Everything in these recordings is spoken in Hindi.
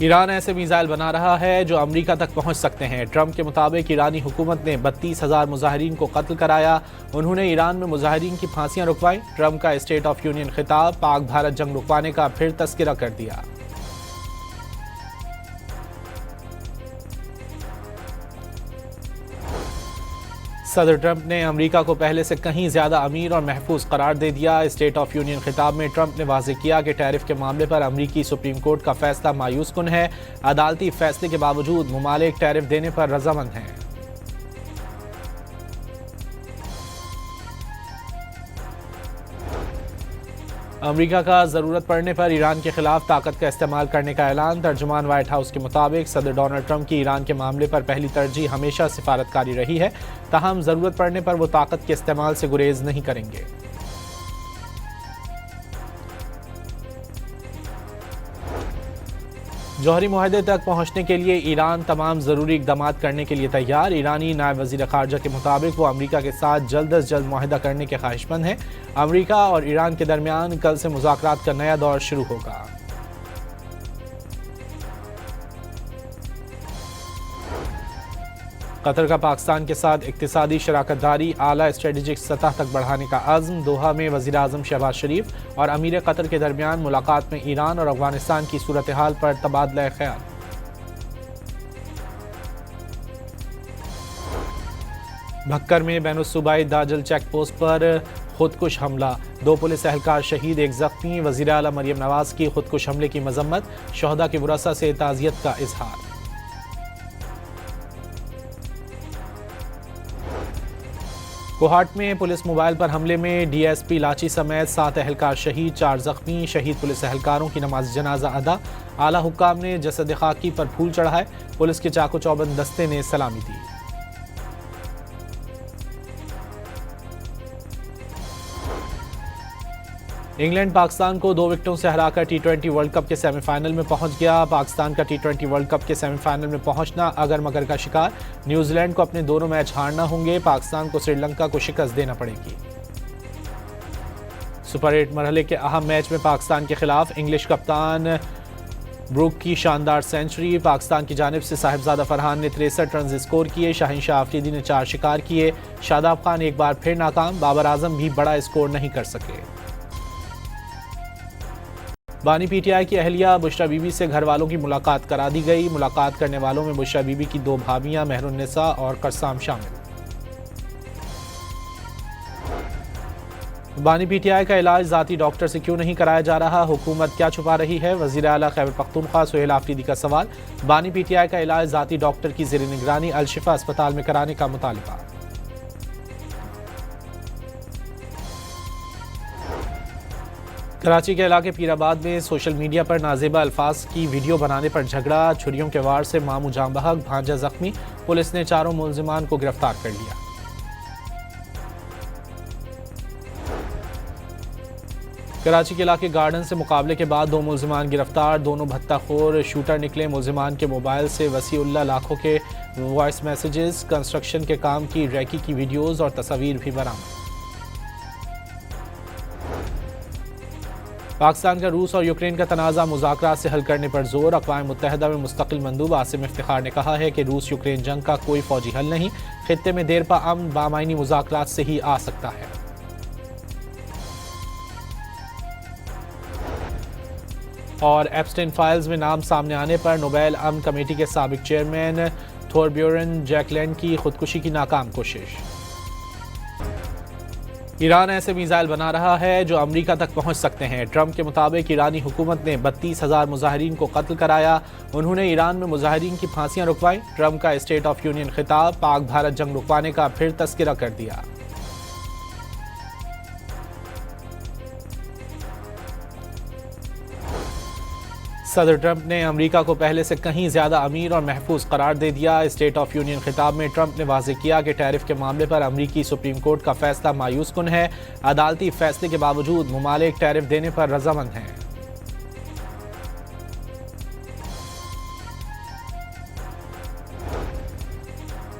ईरान ऐसे मिसाइल बना रहा है जो अमेरिका तक पहुंच सकते हैं। ट्रंप के मुताबिक ईरानी हुकूमत ने 32,000 मुजाहिरीन को कत्ल कराया। उन्होंने ईरान में मुजाहिरीन की फांसियां रुकवाई। ट्रंप का स्टेट ऑफ यूनियन खिताब पाक भारत जंग रुकवाने का फिर तस्करा कर दिया। सदर ट्रंप ने अमेरिका को पहले से कहीं ज्यादा अमीर और महफूज करार दे दिया। स्टेट ऑफ यूनियन खिताब में ट्रंप ने वाज़ेह किया कि टैरिफ के मामले पर अमेरिकी सुप्रीम कोर्ट का फैसला मायूस कुन है। अदालती फैसले के बावजूद मुमालिक टैरिफ देने पर रजामंद हैं। अमेरिका का जरूरत पड़ने पर ईरान के खिलाफ ताकत का इस्तेमाल करने का ऐलान। तर्जुमान व्हाइट हाउस के मुताबिक सदर डोनाल्ड ट्रंप की ईरान के मामले पर पहली तरजीह हमेशा सिफारतकारी रही है, ताहम जरूरत पड़ने पर वो ताकत के इस्तेमाल से गुरेज नहीं करेंगे। जौहरी मुआहदे तक पहुंचने के लिए ईरान तमाम जरूरी इकदाम करने के लिए तैयार। ईरानी नायब वजीर खारजा के मुताबिक वो अमेरिका के साथ जल्द अज जल्द मुआहदा करने के ख्वाहिशमंद हैं। अमेरिका और ईरान के दरमियान कल से मुज़ाकरात का नया दौर शुरू होगा। कतर का पाकिस्तान के साथ इक्तिसादी शराकतदारी आला स्ट्रेटेजिक सतह तक बढ़ाने का अज़्म। दोहा में वज़ीर आज़म शहबाज शरीफ और अमीर कतर के दरमियान मुलाकात में ईरान और अफगानिस्तान की सूरत हाल पर तबादला ख्याल। भक्कर में बैनुस्सूबाई दाजल चेक पोस्ट पर खुदकुश हमला, 2 पुलिस एहलकार शहीद, 1 जख्मी। वज़ीर आला मरियम नवाज की खुदकुश हमले की मजम्मत, शहदा के वरसा से ताज़ियत का इजहार। कोहाट में पुलिस मोबाइल पर हमले में डीएसपी लाची समेत 7 एहलकार शहीद, 4 जख्मी। शहीद पुलिस एहलकारों की नमाज जनाजा अदा। आला हुक्काम ने जसद खाकी पर फूल चढ़ाए। पुलिस के चाको चौबंद दस्ते ने सलामी दी। इंग्लैंड पाकिस्तान को 2 विकेटों से हराकर टी20 वर्ल्ड कप के सेमीफाइनल में पहुंच गया। पाकिस्तान का टी20 वर्ल्ड कप के सेमीफाइनल में पहुंचना अगर मगर का शिकार। न्यूजीलैंड को अपने दोनों मैच हारना होंगे। पाकिस्तान को श्रीलंका को शिकस्त देना पड़ेगी। सुपर 8 मरहले के अहम मैच में पाकिस्तान के खिलाफ इंग्लिश कप्तान ब्रूक की शानदार सेंचुरी। पाकिस्तान की जानिब से साहिबजादा फरहान ने 63 रन स्कोर किए। शाहीन शाह आफरीदी ने 4 शिकार किए। शादाब खान एक बार फिर नाकाम। बाबर आजम भी बड़ा स्कोर नहीं कर सके। बानी पीटीआई की अहलिया बुशरा बीबी से घर वालों की मुलाकात करा दी गई। मुलाकात करने वालों में बुशरा बीबी की 2 भाभियां मेहरुन्निसा और करसाम शामिल। बानी पीटीआई का इलाज जाती डॉक्टर से क्यों नहीं कराया जा रहा, हुकूमत क्या छुपा रही है? वजीर आला खैबर पख्तूनख्वा सुहेल आफरीदी का सवाल। बानी पीटीआई का इलाज जाती डॉक्टर की ज़ेर निगरानी अल-शिफा अस्पताल में कराने का मुतालबा। कराची के इलाके पीराबाद में सोशल मीडिया पर नाजेबा अल्फाज की वीडियो बनाने पर झगड़ा, छुरियों के वार से मामू जाम बहक, भांजा जख्मी। पुलिस ने 4 मुलजिमान को गिरफ्तार कर लिया। कराची के इलाके गार्डन से मुकाबले के बाद 2 मुलजिमान गिरफ्तार। दोनों भत्ताखोर शूटर निकले। मुलजिमान के मोबाइल से वसीउल्लाह लाखों के वॉइस मैसेजेस, कंस्ट्रक्शन के काम की रैकी की वीडियोज और तस्वीर भी बरामद। पाकिस्तान का रूस और यूक्रेन का तनाज़ा मुज़ाकरात से हल करने पर जोर। अक़वाम मुत्तहिदा में मुस्तकिल मंदूब आसिम इफ्तिखार ने कहा है कि रूस यूक्रेन जंग का कोई फौजी हल नहीं, खित्ते में देर पा अमन बामायनी मुज़ाकरात से ही आ सकता है। और एप्स्टेन फाइल्स में नाम सामने आने पर नोबेल अमन कमेटी के साबिक चेयरमैन थोरब्योरन जैकलैंड की खुदकुशी की नाकाम कोशिश। ईरान ऐसे मिसाइल बना रहा है जो अमेरिका तक पहुंच सकते हैं। ट्रंप के मुताबिक ईरानी हुकूमत ने 32,000 मुजाहिरीन को कत्ल कराया। उन्होंने ईरान में मुजाहिरीन की फांसियां रुकवाई। ट्रंप का स्टेट ऑफ यूनियन खिताब पाक भारत जंग रुकवाने का फिर तस्करा कर दिया। सदर ट्रंप ने अमेरिका को पहले से कहीं ज्यादा अमीर और महफूज करार दे दिया। स्टेट ऑफ यूनियन खिताब में ट्रंप ने वाज़ेह किया कि टैरिफ के मामले पर अमेरिकी सुप्रीम कोर्ट का फैसला मायूस कुन है। अदालती फैसले के बावजूद मुमालिक टैरिफ देने पर रजामंद हैं।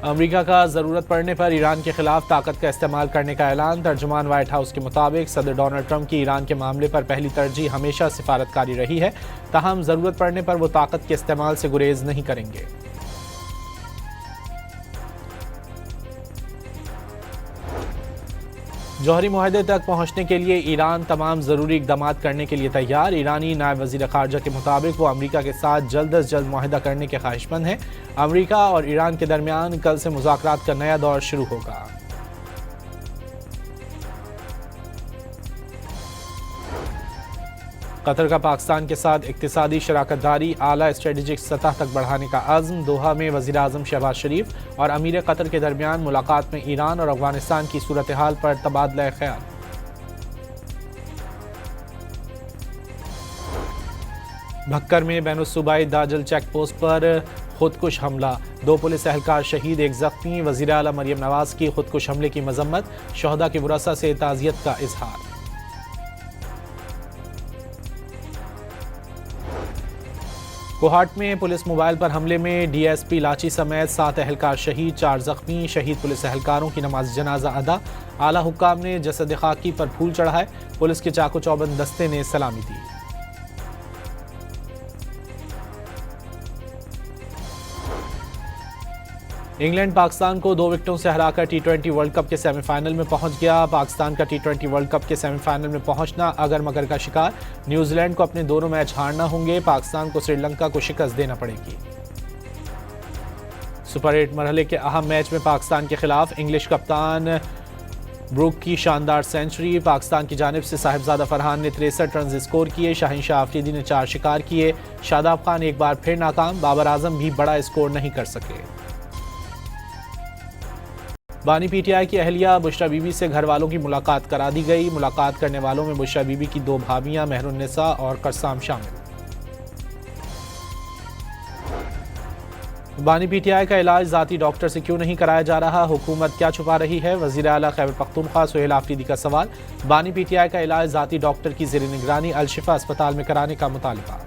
अमेरिका का ज़रूरत पड़ने पर ईरान के खिलाफ ताकत का इस्तेमाल करने का ऐलान। तर्जुमान व्हाइट हाउस के मुताबिक सदर डोनाल्ड ट्रंप की ईरान के मामले पर पहली तरजीह हमेशा सिफारतकारी रही है, ताहम ज़रूरत पड़ने पर वो ताकत के इस्तेमाल से गुरेज नहीं करेंगे। जौहरी मुआहदे तक पहुंचने के लिए ईरान तमाम ज़रूरी इक़दाम करने के लिए तैयार। ईरानी नायब वज़ीर ख़ारजा के मुताबिक वो अमेरिका के साथ जल्द अज जल्द मुआहदा करने के ख्वाहिशमंद हैं। अमेरिका और ईरान के दरमियान कल से मुज़ाकरात का नया दौर शुरू होगा। कतर का पाकिस्तान के साथ इक़्तिसादी शराकतदारी आला स्ट्रेटेजिक सतह तक बढ़ाने का अज़्म। दोहा में वज़ीर आज़म शहबाज शरीफ और अमीर कतर के दरमियान मुलाकात में ईरान और अफगानिस्तान की सूरत हाल पर तबादला ख्याल। भक्कर में बैनुस्सूबाई दाजल चेक पोस्ट पर खुदकुश हमला, 2 पुलिस एहलकार शहीद, 1 ज़ख्मी। वज़ीर आला मरियम नवाज की खुदकुश हमले की मजम्मत, शहदा के वरसा से ताज़ियत का इजहार। कोहाट में पुलिस मोबाइल पर हमले में डीएसपी लाची समेत 7 एहलकार शहीद, 4 ज़ख्मी। शहीद पुलिस एहलकारों की नमाज जनाजा अदा। आला हुक्काम ने जसद खाकी पर फूल चढ़ाए, पुलिस के चाको चौबंद दस्ते ने सलामी दी। इंग्लैंड पाकिस्तान को 2 विकेटों से हराकर टी20 वर्ल्ड कप के सेमीफाइनल में पहुंच गया। पाकिस्तान का टी20 वर्ल्ड कप के सेमीफाइनल में पहुंचना अगर मगर का शिकार। न्यूजीलैंड को अपने दोनों मैच हारना होंगे, पाकिस्तान को श्रीलंका को शिकस्त देना पड़ेगी। सुपर 8 मरहले के अहम मैच में पाकिस्तान के खिलाफ इंग्लिश कप्तान ब्रूक की शानदार सेंचुरी। पाकिस्तान की जानिब से साहिबजादा फरहान ने 63 रन स्कोर किए, शाहिनशाह आफरीदी ने 4 शिकार किए। शादाब खान एक बार फिर नाकाम, बाबर आजम भी बड़ा स्कोर नहीं कर सके। बानी पीटीआई की अहलिया बुशरा बीबी से घर वालों की मुलाकात करा दी गई। मुलाकात करने वालों में बुशरा बीबी की 2 भाभियां मेहरुन्निसा और करसाम शामिल। बानी पीटीआई का इलाज जाती डॉक्टर से क्यों नहीं कराया जा रहा, हुकूमत क्या छुपा रही है, वज़ीर आला खैबर पख्तूनख्वा सुहेल आफरीदी का सवाल। बानी पीटीआई का इलाज जाती डॉक्टर की ज़ेर निगरानी अल-शिफा अस्पताल में कराने का मुतालबा।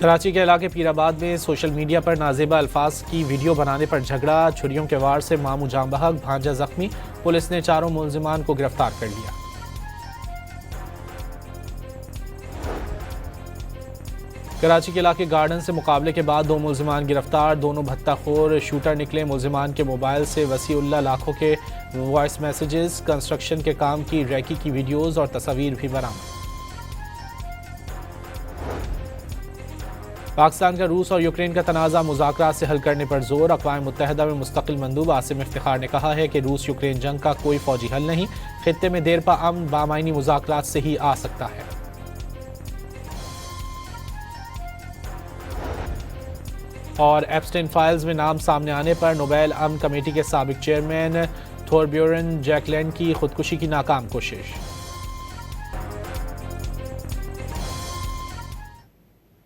कराची के इलाके पीराबाद में सोशल मीडिया पर नाजेबा अल्फाज की वीडियो बनाने पर झगड़ा, छुरियों के वार से मामू जाम बहक, भांजा जख्मी। पुलिस ने 4 मुलजिमान को गिरफ्तार कर लिया। कराची के इलाके गार्डन से मुकाबले के बाद 2 मुलजिमान गिरफ्तार, दोनों भत्ताखोर शूटर निकले। मुलजिमान के मोबाइल से वसीउल्लाह लाखों के वॉइस मैसेजेस, कंस्ट्रक्शन के काम की रैकी की वीडियोज़ और तस्वीर भी बरामद। पाकिस्तान का रूस और यूक्रेन का तनाज़ा मुज़ाकरात से हल करने पर जोर। अक़वाम मुत्तहिदा में मुस्तक़िल मंदूब आसिम इफ्तिखार ने कहा है कि रूस यूक्रेन जंग का कोई फ़ौजी हल नहीं, ख़ित्ते में देर पा अमन बामायनी मुज़ाकरात से ही आ सकता है। और एप्स्टेन फाइल्स में नाम सामने आने पर नोबेल अमन कमेटी के साबिक चेयरमैन थोरब्योरन जैकलैंड की खुदकुशी की नाकाम कोशिश।